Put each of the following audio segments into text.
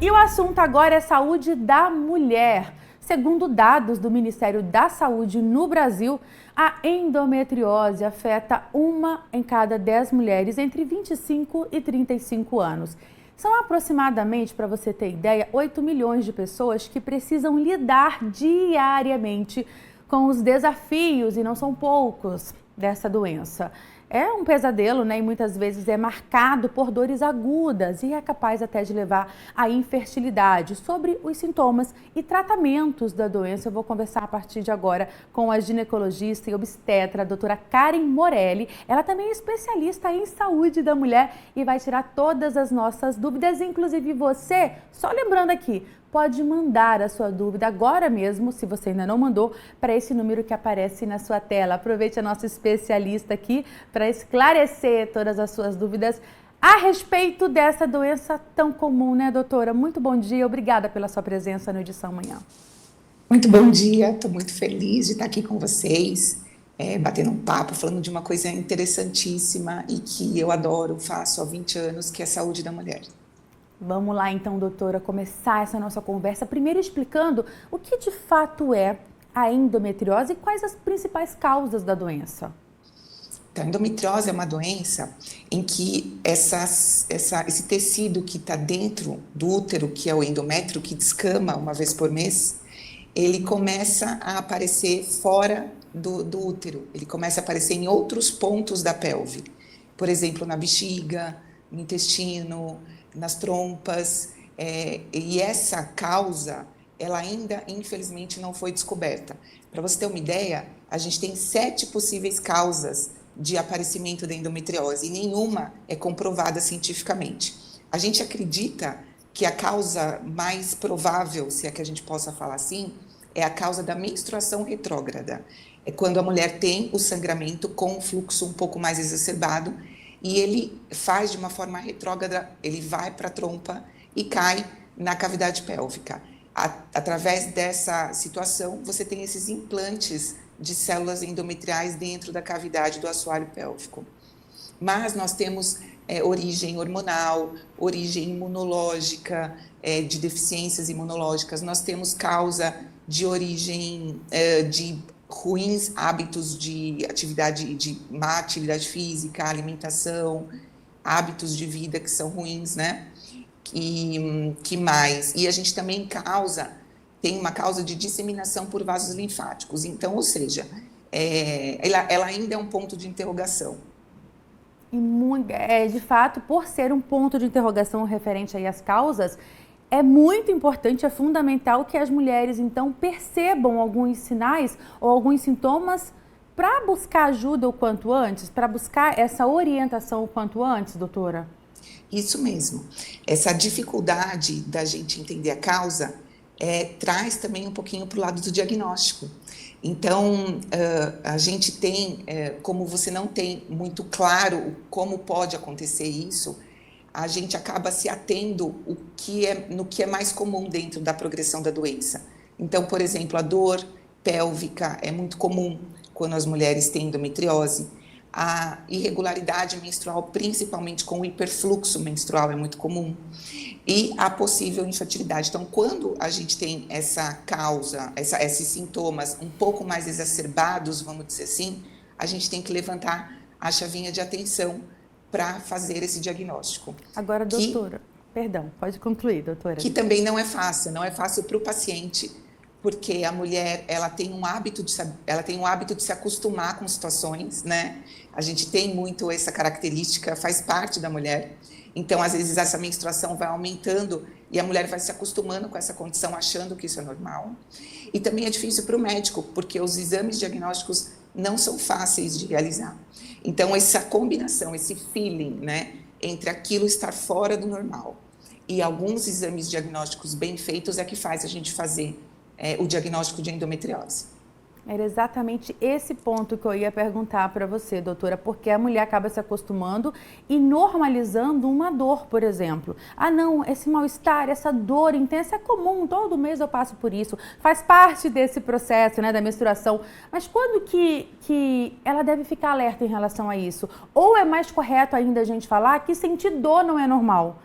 E o assunto agora é saúde da mulher. Segundo dados do Ministério da Saúde no Brasil, a endometriose afeta 1 em cada 10 mulheres entre 25 e 35 anos. São aproximadamente, para você ter ideia, 8 milhões de pessoas que precisam lidar diariamente com os desafios, e não são poucos, dessa doença. É um pesadelo, né? E muitas vezes é marcado por dores agudas e é capaz até de levar à infertilidade. Sobre os sintomas e tratamentos da doença, eu vou conversar a partir de agora com a ginecologista e obstetra, a doutora Karen Morelli. Ela também é especialista em saúde da mulher e vai tirar todas as nossas dúvidas, inclusive você. Só lembrando aqui, pode mandar a sua dúvida agora mesmo, se você ainda não mandou, para esse número que aparece na sua tela. Aproveite a nossa especialista aqui para esclarecer todas as suas dúvidas a respeito dessa doença tão comum, né, doutora? Muito bom dia, obrigada pela sua presença no Edição Manhã. Muito bom dia, estou muito feliz de estar aqui com vocês, batendo um papo, falando de uma coisa interessantíssima e que eu adoro, faço há 20 anos, que é a saúde da mulher. Vamos lá então, doutora, começar essa nossa conversa, primeiro explicando o que de fato é a endometriose e quais as principais causas da doença. Então, a endometriose é uma doença em que esse tecido que está dentro do útero, que é o endométrio, que descama uma vez por mês, ele começa a aparecer fora do útero, ele começa a aparecer em outros pontos da pelve, por exemplo, na bexiga, no intestino, nas trompas, e essa causa, ela ainda, infelizmente, não foi descoberta. Para você ter uma ideia, a gente tem 7 possíveis causas de aparecimento da endometriose e nenhuma é comprovada cientificamente. A gente acredita que a causa mais provável, se é que a gente possa falar assim, é a causa da menstruação retrógrada. É quando a mulher tem o sangramento com um fluxo um pouco mais exacerbado e ele faz de uma forma retrógrada, ele vai para a trompa e cai na cavidade pélvica. Através dessa situação, você tem esses implantes de células endometriais dentro da cavidade do assoalho pélvico. Mas nós temos origem hormonal, origem imunológica, de deficiências imunológicas, nós temos causa de origem de ruins hábitos de má atividade física, alimentação, hábitos de vida que são ruins, né? Que mais? E a gente também tem uma causa de disseminação por vasos linfáticos. Então, ou seja, ela ainda é um ponto de interrogação. E de fato, por ser um ponto de interrogação referente aí às causas, é muito importante, é fundamental que as mulheres, então, percebam alguns sinais ou alguns sintomas para buscar ajuda o quanto antes, para buscar essa orientação o quanto antes, doutora? Isso mesmo. Essa dificuldade da gente entender a causa traz também um pouquinho para o lado do diagnóstico. Então, a gente tem, como você não tem muito claro como pode acontecer isso, a gente acaba se atendo no que é mais comum dentro da progressão da doença. Então, por exemplo, a dor pélvica é muito comum quando as mulheres têm endometriose. A irregularidade menstrual, principalmente com o hiperfluxo menstrual, é muito comum. E a possível infertilidade. Então, quando a gente tem essa causa, esses sintomas um pouco mais exacerbados, vamos dizer assim, a gente tem que levantar a chavinha de atenção para fazer esse diagnóstico. Agora, doutora, perdão, pode concluir, doutora. Que também não é fácil para o paciente, porque a mulher ela tem um hábito de se acostumar com situações, né? A gente tem muito essa característica, faz parte da mulher. Então, às vezes, essa menstruação vai aumentando e a mulher vai se acostumando com essa condição, achando que isso é normal. E também é difícil para o médico, porque os exames diagnósticos não são fáceis de realizar. Então, essa combinação, esse feeling, né, entre aquilo estar fora do normal e alguns exames diagnósticos bem feitos é que faz a gente fazer o diagnóstico de endometriose. Era exatamente esse ponto que eu ia perguntar para você, doutora, porque a mulher acaba se acostumando e normalizando uma dor, por exemplo. Ah, não, esse mal-estar, essa dor intensa é comum, todo mês eu passo por isso, faz parte desse processo, né, da menstruação. Mas quando que ela deve ficar alerta em relação a isso? Ou é mais correto ainda a gente falar que sentir dor não é normal?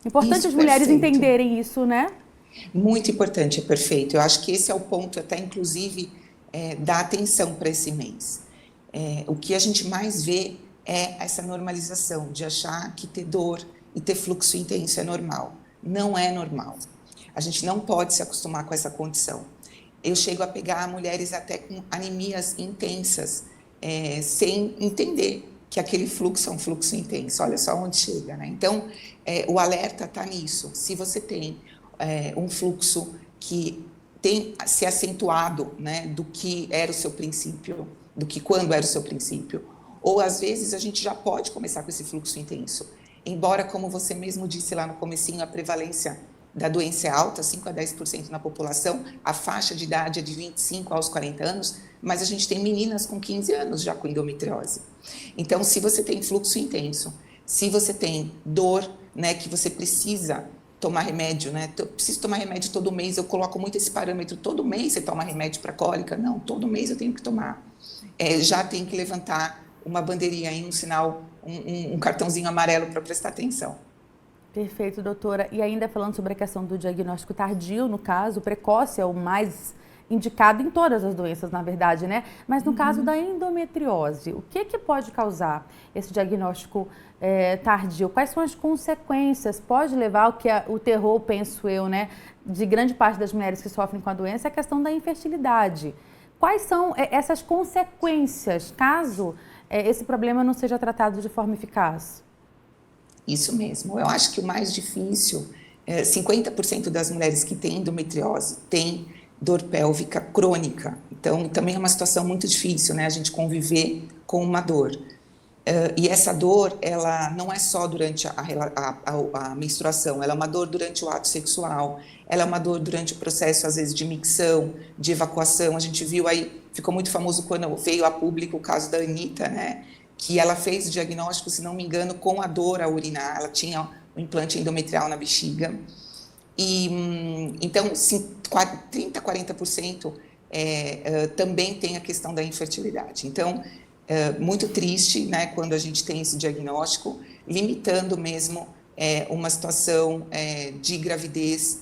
Importante as mulheres entenderem isso, né? Muito importante, é perfeito. Eu acho que esse é o ponto, até inclusive, da atenção para esse mês. O que a gente mais vê é essa normalização de achar que ter dor e ter fluxo intenso é normal. Não é normal. A gente não pode se acostumar com essa condição. Eu chego a pegar mulheres até com anemias intensas, sem entender que aquele fluxo é um fluxo intenso. Olha só onde chega, né? Então, o alerta está nisso. Se você tem um fluxo que tem se acentuado, né, do que era o seu princípio, do que quando era o seu princípio, ou às vezes a gente já pode começar com esse fluxo intenso. Embora, como você mesmo disse lá no comecinho, a prevalência da doença é alta, 5 a 10% na população, a faixa de idade é de 25 aos 40 anos, mas a gente tem meninas com 15 anos já com endometriose. Então, se você tem fluxo intenso, se você tem dor, né, que você precisa tomar remédio, né? Eu preciso tomar remédio todo mês, eu coloco muito esse parâmetro, todo mês você toma remédio para cólica? Não, todo mês eu tenho que tomar. Já tem que levantar uma bandeirinha aí, um sinal, um cartãozinho amarelo para prestar atenção. Perfeito, doutora. E ainda falando sobre a questão do diagnóstico tardio, no caso, o precoce é o mais indicado em todas as doenças, na verdade, né? Mas no caso da endometriose, o que pode causar esse diagnóstico tardio? Quais são as consequências? Pode levar ao que o terror, penso eu, né, de grande parte das mulheres que sofrem com a doença, é a questão da infertilidade. Quais são essas consequências, caso esse problema não seja tratado de forma eficaz? Isso mesmo. Eu acho que o mais difícil, 50% das mulheres que têm endometriose têm dor pélvica crônica. Então, também é uma situação muito difícil, né? A gente conviver com uma dor. E essa dor, ela não é só durante a menstruação, ela é uma dor durante o ato sexual, ela é uma dor durante o processo, às vezes, de micção, de evacuação. A gente viu aí, ficou muito famoso quando veio a público o caso da Anitta, né? Que ela fez o diagnóstico, se não me engano, com a dor a urinar, ela tinha um implante endometrial na bexiga. E, então, 30%, 40% também tem a questão da infertilidade. Então, muito triste, né, quando a gente tem esse diagnóstico, limitando mesmo uma situação de gravidez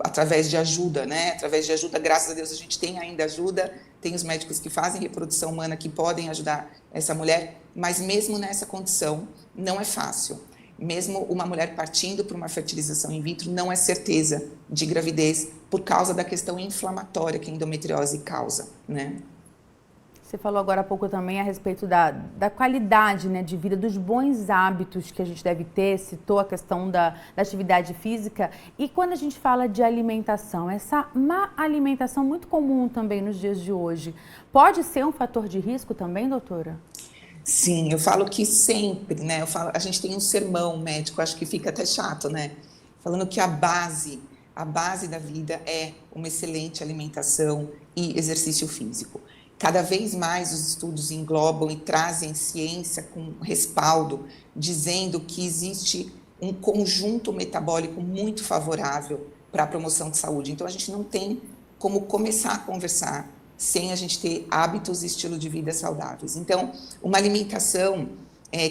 através de ajuda, né? Através de ajuda, graças a Deus, a gente tem ainda ajuda, tem os médicos que fazem reprodução humana que podem ajudar essa mulher, mas mesmo nessa condição não é fácil. Mesmo uma mulher partindo para uma fertilização in vitro não é certeza de gravidez por causa da questão inflamatória que a endometriose causa, né? Você falou agora há pouco também a respeito da qualidade, né, de vida, dos bons hábitos que a gente deve ter, citou a questão da atividade física. E quando a gente fala de alimentação, essa má alimentação muito comum também nos dias de hoje, pode ser um fator de risco também, doutora? Sim, eu falo que sempre, né, a gente tem um sermão médico, acho que fica até chato, né, falando que a base da vida é uma excelente alimentação e exercício físico. Cada vez mais os estudos englobam e trazem ciência com respaldo, dizendo que existe um conjunto metabólico muito favorável para a promoção de saúde. Então, a gente não tem como começar a conversar sem a gente ter hábitos e estilo de vida saudáveis. Então, uma alimentação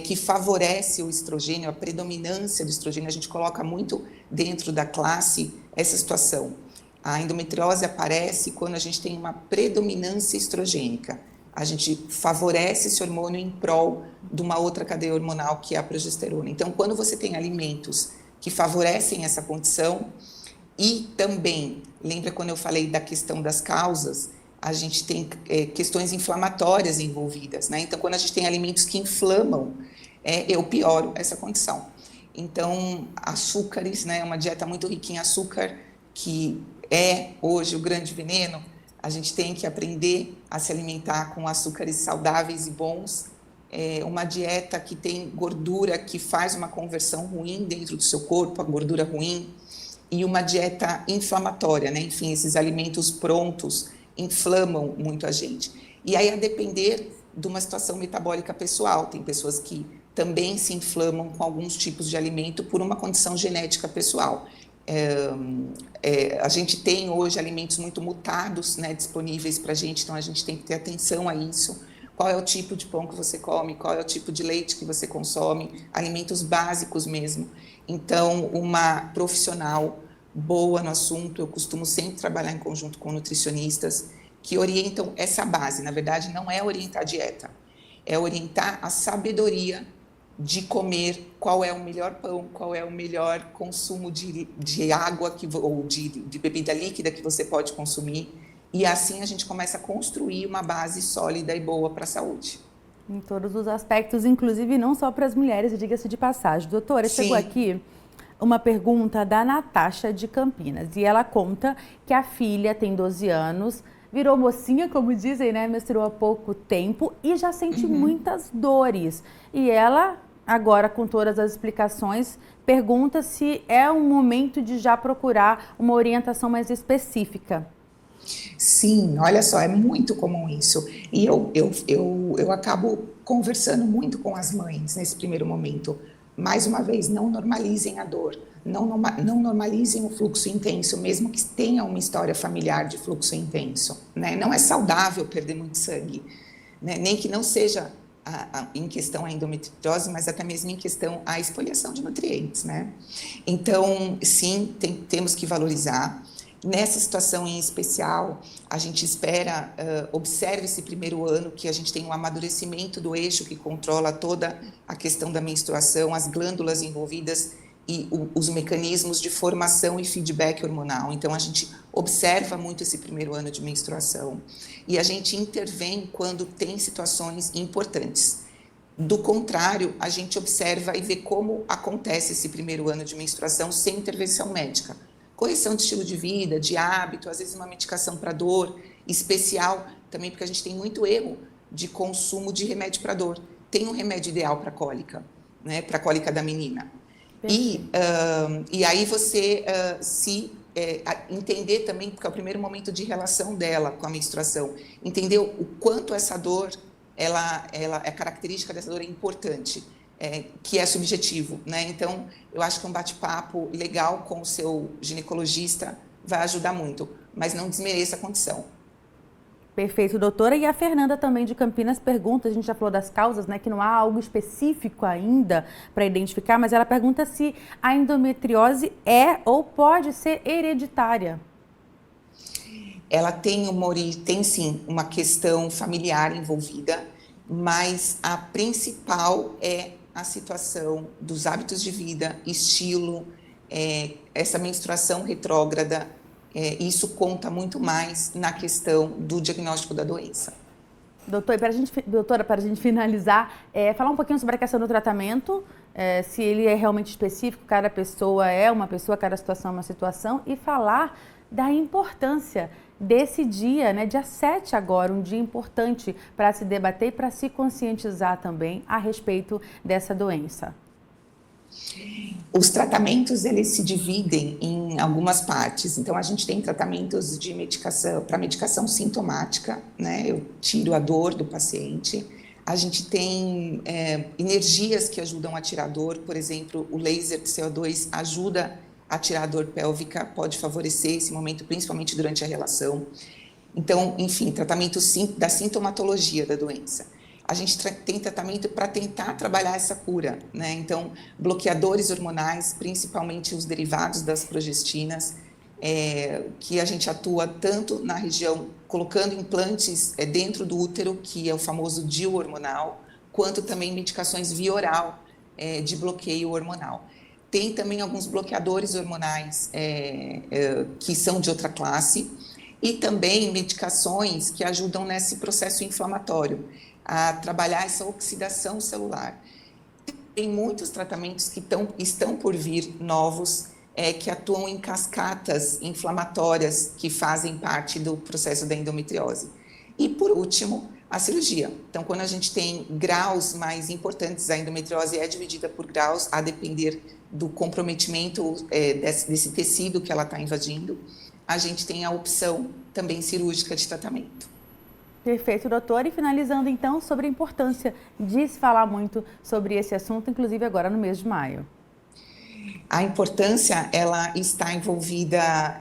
que favorece o estrogênio, a predominância do estrogênio, a gente coloca muito dentro da classe essa situação. A endometriose aparece quando a gente tem uma predominância estrogênica. A gente favorece esse hormônio em prol de uma outra cadeia hormonal, que é a progesterona. Então, quando você tem alimentos que favorecem essa condição, e também, lembra quando eu falei da questão das causas, a gente tem questões inflamatórias envolvidas, né? Então, quando a gente tem alimentos que inflamam, eu pioro essa condição. Então, açúcares, né? Uma dieta muito rica em açúcar, que é hoje o grande veneno, a gente tem que aprender a se alimentar com açúcares saudáveis e bons. Uma dieta que tem gordura, que faz uma conversão ruim dentro do seu corpo, a gordura ruim, e uma dieta inflamatória, né? Enfim, esses alimentos prontos inflamam muito a gente. E aí, a depender de uma situação metabólica pessoal, tem pessoas que também se inflamam com alguns tipos de alimento por uma condição genética pessoal. A gente tem hoje alimentos muito mutados, né, disponíveis para a gente, então a gente tem que ter atenção a isso. qual é o tipo de pão que você come, qual é o tipo de leite que você consome, alimentos básicos mesmo. Então, uma profissional boa no assunto, eu costumo sempre trabalhar em conjunto com nutricionistas que orientam essa base. Na verdade, não é orientar a dieta, é orientar a sabedoria de comer qual é o melhor pão, qual é o melhor consumo de água ou de bebida líquida que você pode consumir. E assim a gente começa a construir uma base sólida e boa para a saúde. Em todos os aspectos, inclusive não só para as mulheres, diga-se de passagem. Doutora, chegou aqui uma pergunta da Natasha de Campinas e ela conta que a filha tem 12 anos, virou mocinha, como dizem, né? Menstruou há pouco tempo e já sente muitas dores. E ela, agora com todas as explicações, pergunta se é um momento de já procurar uma orientação mais específica. Sim, olha só, é muito comum isso. E eu acabo conversando muito com as mães nesse primeiro momento. Mais uma vez, não normalizem a dor, não normalizem o fluxo intenso, mesmo que tenha uma história familiar de fluxo intenso, né? Não é saudável perder muito sangue, né? Nem que não seja em questão a endometriose, mas até mesmo em questão a espoliação de nutrientes, né? Então, sim, temos que valorizar. Nessa situação em especial, a gente espera, observe esse primeiro ano, que a gente tem um amadurecimento do eixo que controla toda a questão da menstruação, as glândulas envolvidas e os mecanismos de formação e feedback hormonal. Então, a gente observa muito esse primeiro ano de menstruação e a gente intervém quando tem situações importantes. Do contrário, a gente observa e vê como acontece esse primeiro ano de menstruação sem intervenção médica. Correção de estilo de vida, de hábito, às vezes uma medicação para dor, especial também, porque a gente tem muito erro de consumo de remédio para dor. Tem um remédio ideal para cólica, né, para a cólica da menina. E aí você entender também, porque é o primeiro momento de relação dela com a menstruação, entender o quanto essa dor, a característica dessa dor é importante. Que é subjetivo, né? Então, eu acho que um bate-papo legal com o seu ginecologista vai ajudar muito, mas não desmereça a condição. Perfeito, doutora. E a Fernanda também de Campinas pergunta, a gente já falou das causas, né, que não há algo específico ainda para identificar, mas ela pergunta se a endometriose é ou pode ser hereditária. Ela tem sim uma questão familiar envolvida, mas a principal é a situação dos hábitos de vida, estilo, essa menstruação retrógrada, isso conta muito mais na questão do diagnóstico da doença. Doutora, para a gente finalizar, falar um pouquinho sobre a questão do tratamento, se ele é realmente específico, cada pessoa é uma pessoa, cada situação é uma situação, e falar da importância desse dia, né, dia 7 agora, um dia importante para se debater e para se conscientizar também a respeito dessa doença. Os tratamentos, eles se dividem em algumas partes. Então, a gente tem tratamentos de medicação, para medicação sintomática, né, eu tiro a dor do paciente. A gente tem energias que ajudam a tirar a dor, por exemplo, o laser de CO2 ajuda a tirar a dor pélvica, pode favorecer esse momento, principalmente durante a relação. Então, enfim, tratamento da sintomatologia da doença. A gente tem tratamento para tentar trabalhar essa cura, né? Então, bloqueadores hormonais, principalmente os derivados das progestinas, que a gente atua tanto na região, colocando implantes dentro do útero, que é o famoso DIU hormonal, quanto também medicações via oral de bloqueio hormonal. Tem também alguns bloqueadores hormonais que são de outra classe e também medicações que ajudam nesse processo inflamatório, a trabalhar essa oxidação celular. Tem muitos tratamentos que estão por vir novos, que atuam em cascatas inflamatórias que fazem parte do processo da endometriose. E, por último, a cirurgia. Então, quando a gente tem graus mais importantes, a endometriose é dividida por graus, a depender do comprometimento desse tecido que ela está invadindo, a gente tem a opção também cirúrgica de tratamento. Perfeito, doutora. E finalizando, então, sobre a importância de se falar muito sobre esse assunto, inclusive agora no mês de maio. A importância, ela está envolvida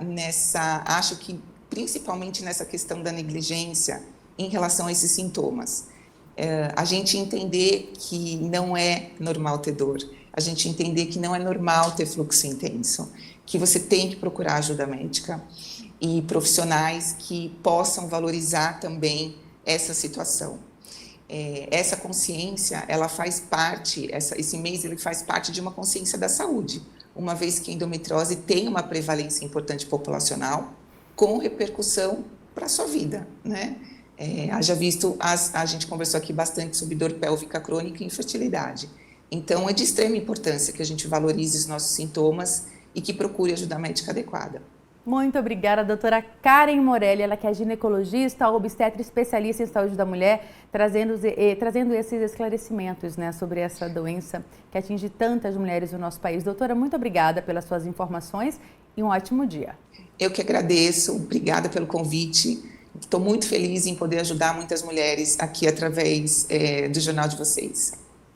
acho que principalmente nessa questão da negligência em relação a esses sintomas. A gente entender que não é normal ter dor, a gente entender que não é normal ter fluxo intenso, que você tem que procurar ajuda médica e profissionais que possam valorizar também essa situação. Essa consciência, ela faz parte, esse mês ele faz parte de uma consciência da saúde, uma vez que a endometriose tem uma prevalência importante populacional, com repercussão para a sua vida, né? Haja visto, a gente conversou aqui bastante sobre dor pélvica crônica e infertilidade. Então, é de extrema importância que a gente valorize os nossos sintomas e que procure ajuda médica adequada. Muito obrigada, doutora Karen Morelli, ela que é ginecologista, obstetra especialista em saúde da mulher, trazendo esses esclarecimentos, né, sobre essa doença que atinge tantas mulheres no nosso país. Doutora, muito obrigada pelas suas informações e um ótimo dia. Eu que agradeço, obrigada pelo convite. Estou muito feliz em poder ajudar muitas mulheres aqui através do jornal de vocês.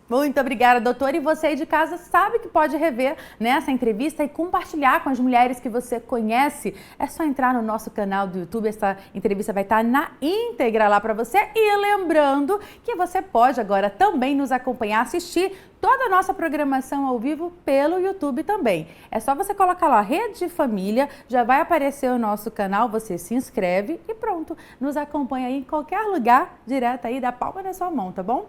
Muito obrigada, doutora. E você aí de casa sabe que pode rever nessa entrevista e compartilhar com as mulheres que você conhece. É só entrar no nosso canal do YouTube, essa entrevista vai estar na íntegra lá para você. E lembrando que você pode agora também nos acompanhar, assistir toda a nossa programação ao vivo pelo YouTube também. É só você colocar lá Rede Família, já vai aparecer o nosso canal, você se inscreve e pronto. Nos acompanha aí em qualquer lugar, direto aí da palma da sua mão, tá bom?